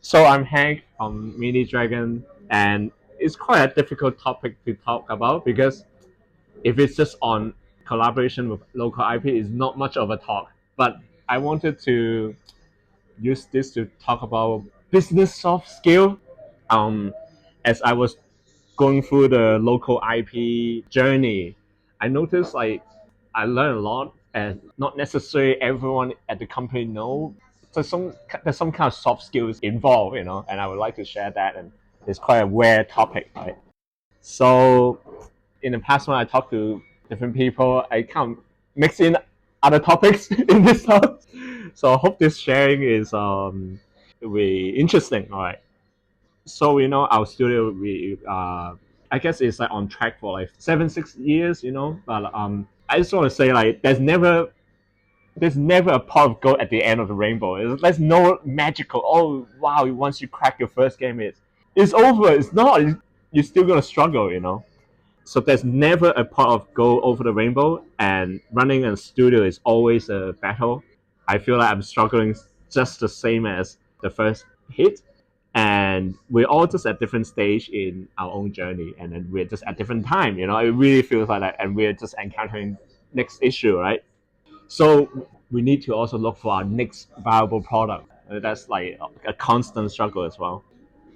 So I'm Hank from Mini Dragon, and it's quite a difficult topic to talk about because if it's just on collaboration with local IP, it's not much of a talk. But I wanted to use this to talk about business soft skill. Um, as I was going through the local IP journey, I noticed I learned a lot, and not necessarily everyone at the company know. So there's some kind of soft skills involved, and I would like to share that. And it's quite a rare topic, right? So in the past, when I talk to different people, I kind of mix in other topics in this talk. So I hope this sharing is will be interesting. All right. So our studio, we I guess it's like on track for like 7 6 years. But I just want to say like there's never a pot of gold at the end of the rainbow. There's no magical. Oh wow! Once you crack your first game, it's over. It's not. You're still gonna struggle. So there's never a pot of gold over the rainbow, and running a studio is always a battle. I feel like I'm struggling just the same as the first hit, and we're all just at different stage in our own journey, and then we're just at different time. It really feels like that, and we're just encountering next issue, right? So we need to also look for our next viable product. That's like a constant struggle as well.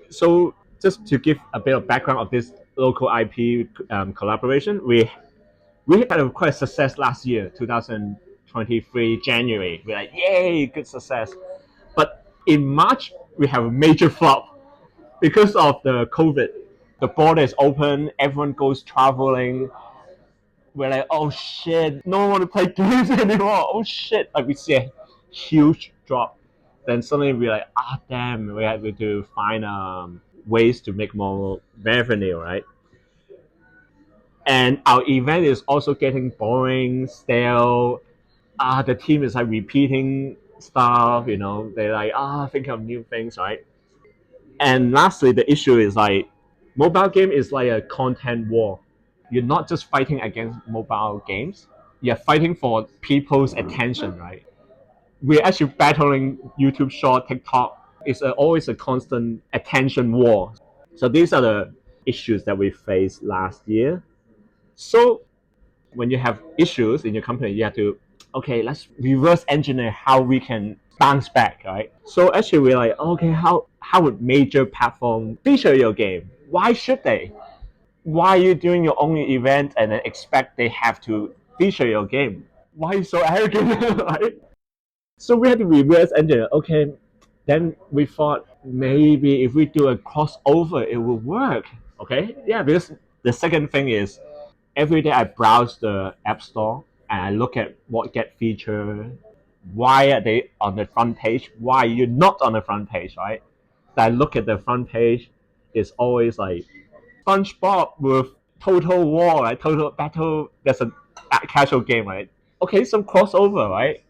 So just to give a bit of background of this local IP collaboration, we had a quite a success last year, 2023 January. We're like, yay, good success. But in March, we have a major flop because of the COVID. The border is open, everyone goes traveling. We're like, oh shit, no one want to play games anymore. Oh shit, like we see a huge drop. Then suddenly we're like, damn, we have to find ways to make more revenue, right? And our event is also getting boring, stale. The team is like repeating stuff. They're like, think of new things, right? And lastly, the issue is like mobile game is like a content war. You're not just fighting against mobile games. You're fighting for people's attention, right? We're actually battling YouTube Short, TikTok. It's always a constant attention war. So these are the issues that we faced last year. So when you have issues in your company, you have to, okay, let's reverse engineer how we can bounce back, right? So actually, we're like, okay, how would major platform feature your game? Why should they? Why are you doing your own event and then expect they have to feature your game? Why are you so arrogant, right? So we had to reverse engineer. Okay, then we thought maybe if we do a crossover, it will work. Okay, yeah, because the second thing is every day I browse the app store and I look at what get featured. Why are they on the front page? Why are you not on the front page, right? I look at the front page, it's always like SpongeBob with Total War, right? Total Battle. That's a casual game, right? Okay, some crossover, right?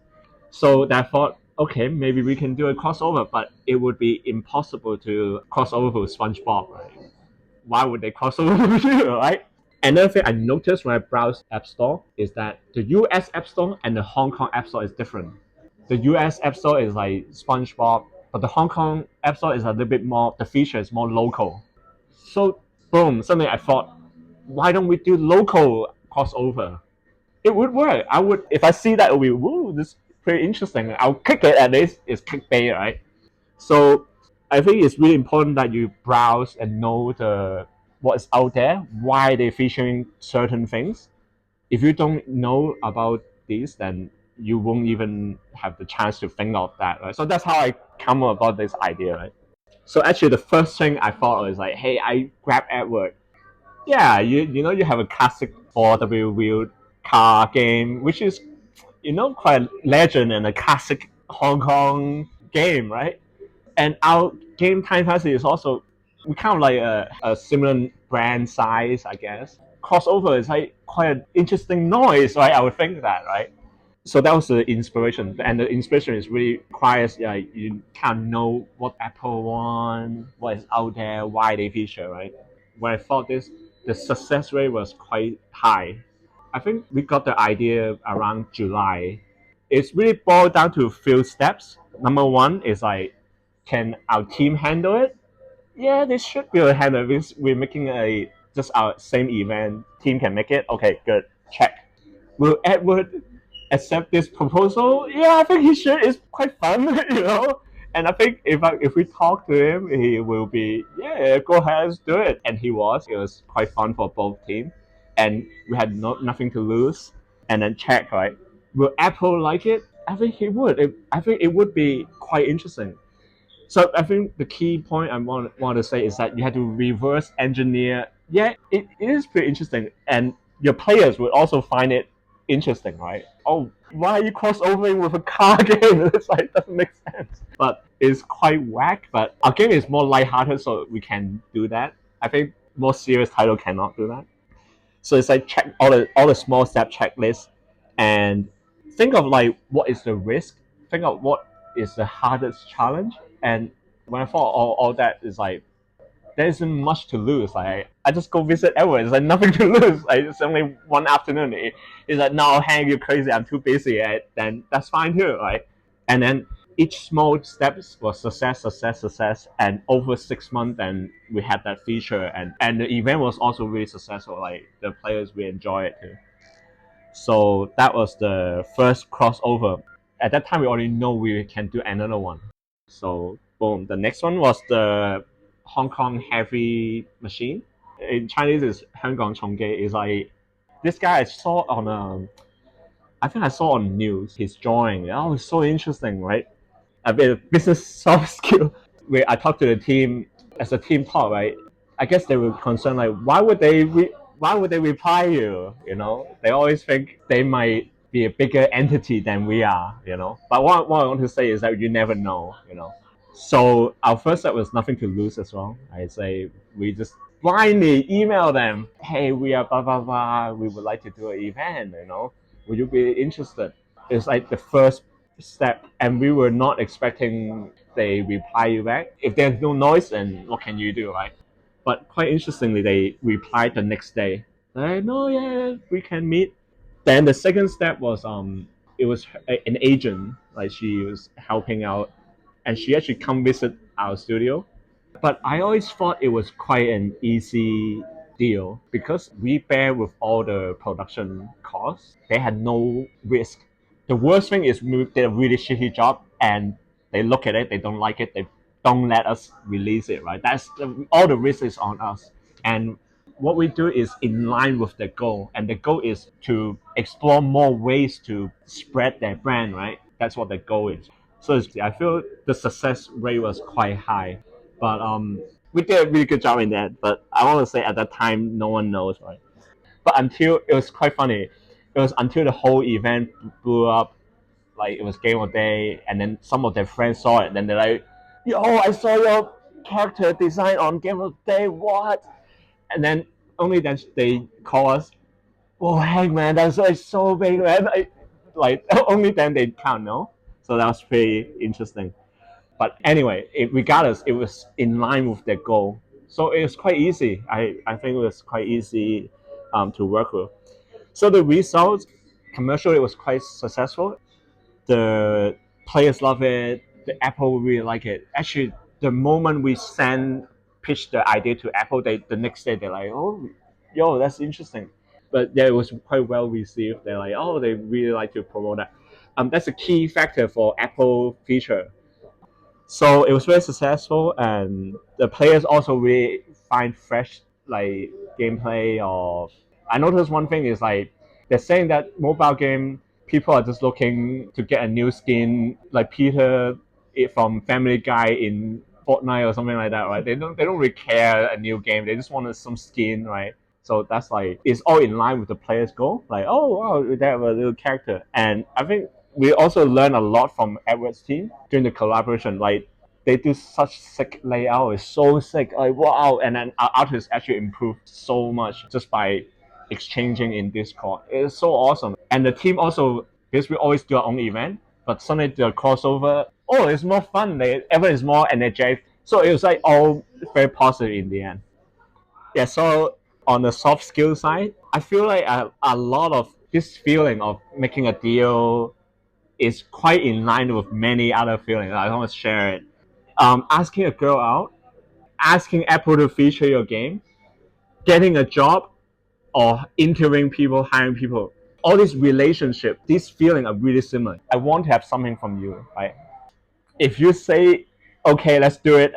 So I thought, okay, maybe we can do a crossover, but it would be impossible to cross over with SpongeBob, right? Why would they cross over with you, right? Another thing I noticed when I browse App Store is that the US App Store and the Hong Kong App Store is different. The US App Store is like SpongeBob, but the Hong Kong App Store is a little bit more, the feature is more local. So, boom, suddenly I thought, why don't we do local crossover? It would work. I would, if I see that, it would be, woo, this is pretty interesting. I'll click it, at least it's clickbait, right? So I think it's really important that you browse and know what's out there, why they're featuring certain things. If you don't know about these, then you won't even have the chance to think of that, right? So that's how I come about this idea, right? So actually, the first thing I thought was like, hey, I grab Edward. Yeah, you have a classic 4W wheel car game, which is quite a legend and a classic Hong Kong game, right? And our game Time Fantasy is also we kind of like a similar brand size, I guess. Crossover is like quite an interesting noise, right? I would think that, right? So that was the inspiration, and the inspiration is really requires you kind of know what Apple want, what is out there, why they feature, right? When I thought this, the success rate was quite high. I think we got the idea around July. It's really boiled down to a few steps. Number one is like Can our team handle it? Yeah, they should be able to handle it because we're making a just our same event. Team can make it. Okay, good. Check. Will Edward accept this proposal? Yeah, I think he should. It's quite fun, you know. And I think if we talk to him, he will be yeah, go ahead, let's do it. And he was. It was quite fun for both teams, and we had nothing to lose. And then check right. Will Apple like it? I think he would. I think it would be quite interesting. So I think the key point I want to say is that you have to reverse engineer. Yeah, it is pretty interesting, and your players would also find it interesting, right? Oh, why are you crossovering with a car game? It's like doesn't make sense, but it's quite whack. But our game is more lighthearted, so we can do that. I think more serious title cannot do that. So it's like check all the small step checklists, and think of like what is the risk. Think of what is the hardest challenge. And when I thought all that is like there isn't much to lose. Like I just go visit everyone. It's like nothing to lose. Like it's only one afternoon. It's like no, hang you crazy. I'm too busy. Then that's fine too. Right? And then each small steps was success, and over 6 months, and we had that feature, and the event was also really successful. Like the players, we enjoy it too. So that was the first crossover. At that time, we already know we can do another one. So boom, the next one was the Hong Kong heavy machine. In Chinese, is 香港重機. Is like this guy I saw on I think I saw on news his drawing. Oh, it's so interesting, right? A bit of business soft skill. Where I talked to the team as a team talk, right? I guess they were concerned like why would they reply you? You know, they always think they might be a bigger entity than we are. You know, but what I want to say is that you never know. You know, so our first step was nothing to lose as well. I say we just blindly email them. Hey, we are blah blah blah. We would like to do an event. You know, would you be interested? It's like the first step, and we were not expecting they reply you back. If there's no noise, then what can you do, right? But quite interestingly, they replied the next day. Like, no, yeah, we can meet. Then the second step was it was an agent, like she was helping out, and she actually come visit our studio. But I always thought it was quite an easy deal because we bear with all the production costs. They had no risk. The worst thing is we did a really shitty job and they look at it, they don't like it, they don't let us release it, right? All the risk is on us. And what we do is in line with the goal, and the goal is to explore more ways to spread their brand, right? That's what the goal is. So I feel the success rate was quite high, but we did a really good job in that. But I want to say at that time, no one knows, right? But until it was quite funny, it was until the whole event blew up, like it was game of day, and then some of their friends saw it, and then they're like, "Yo, I saw your character design on game of day. What?" And then only then they call us. Oh, hey man, that's like so big, man. Like only then they can't know. So that was pretty interesting. But anyway, regardless, it was in line with their goal. So it was quite easy. I think it was quite easy to work with. So the results, commercially, it was quite successful. The players love it. The Apple really like it. Actually, the moment we pitch the idea to Apple, the next day they're like, oh, yo, that's interesting. But yeah, it was quite well received. They're like, oh, they really like to promote that. That's a key factor for Apple feature. So it was very successful, and the players also really find fresh like gameplay. Or I noticed one thing is like they're saying that mobile game people are just looking to get a new skin, like Peter from Family Guy in Fortnite or something like that, right? They don't really care a new game. They just want some skin, right? So that's like it's all in line with the player's goal. Like, oh wow, they have a little character, and I think we also learn a lot from Edward's team during the collaboration. Like they do such sick layout, it's so sick. Like wow, and then our artists actually improved so much just by exchanging in Discord. It's so awesome. And the team also, because we always do our own event, but suddenly the crossover, oh, it's more fun. Everyone is more energetic. So it was like all very positive in the end. Yeah, so on the soft skill side, I feel like a lot of this feeling of making a deal is quite in line with many other feelings. I want to share it. asking a girl out, asking Apple to feature your game, getting a job, or interviewing people, hiring people. All these relationships, these feelings are really similar. I want to have something from you, right? If you say, okay, let's do it,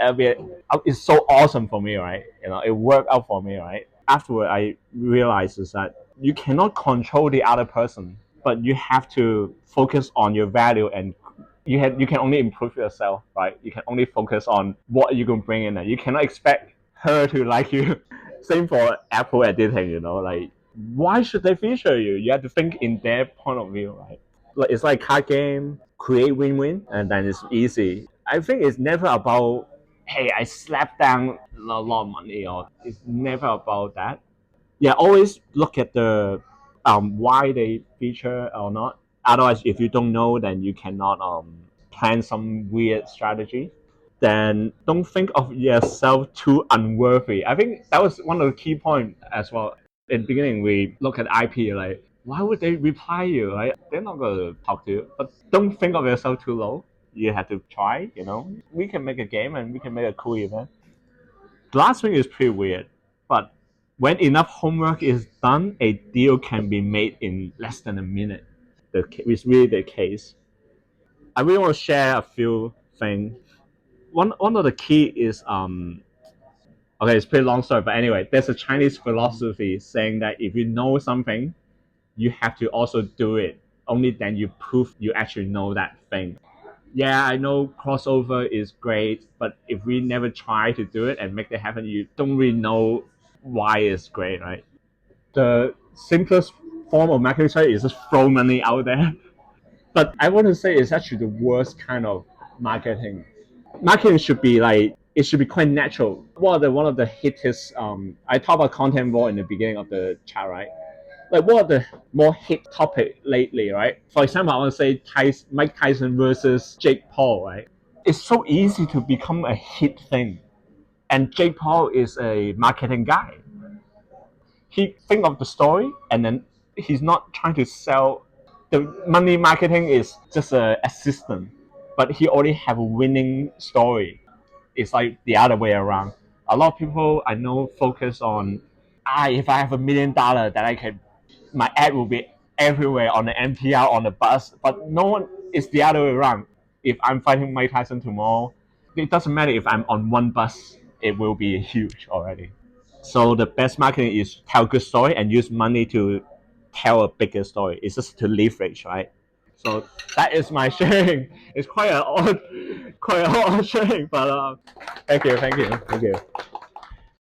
it's so awesome for me, right? It worked out for me, right? Afterward, I realized is that you cannot control the other person, but you have to focus on your value, and you can only improve yourself, right? You can only focus on what you can bring in there. You cannot expect her to like you. Same for Apple editing, like why should they feature you? You have to think in their point of view, right? Like it's like card game, create win-win, and then it's easy. I think it's never about hey, I slapped down a lot of money, or it's never about that. Yeah, always look at the why they feature or not. Otherwise, if you don't know, then you cannot plan some weird strategy. Then don't think of yourself too unworthy. I think that was one of the key points as well. In the beginning, we look at IP like, why would they reply you? Right? They're not going to talk to you. But don't think of yourself too low. You have to try. We can make a game and we can make a cool event. The last thing is pretty weird, but when enough homework is done, a deal can be made in less than a minute. It's really the case. I really want to share a few things. One of the key is okay, it's a pretty long story, but anyway, there's a Chinese philosophy saying that if you know something, you have to also do it. Only then you prove you actually know that thing. Yeah, I know crossover is great, but if we never try to do it and make it happen, you don't really know why it's great, right? The simplest form of marketing strategy is just throw money out there. But I want to say it's actually the worst kind of marketing. Marketing should be like it should be quite natural. One of the hittest I talked about content war in the beginning of the chat, right? Like what are the more hit topic lately, right? For example, I want to say Mike Tyson versus Jake Paul, right? It's so easy to become a hit thing, and Jake Paul is a marketing guy. He think of the story, and then he's not trying to sell. The money marketing is just a assistant, but he already have a winning story. It's like the other way around. A lot of people I know focus on, if I have $1 million, then I can, my ad will be everywhere on the MTR, on the bus. But no one, it's the other way around. If I'm fighting Mike Tyson tomorrow, it doesn't matter if I'm on one bus, it will be huge already. So the best marketing is tell a good story and use money to tell a bigger story. It's just to leverage, right? So that is my sharing. It's quite an odd sharing, but thank you.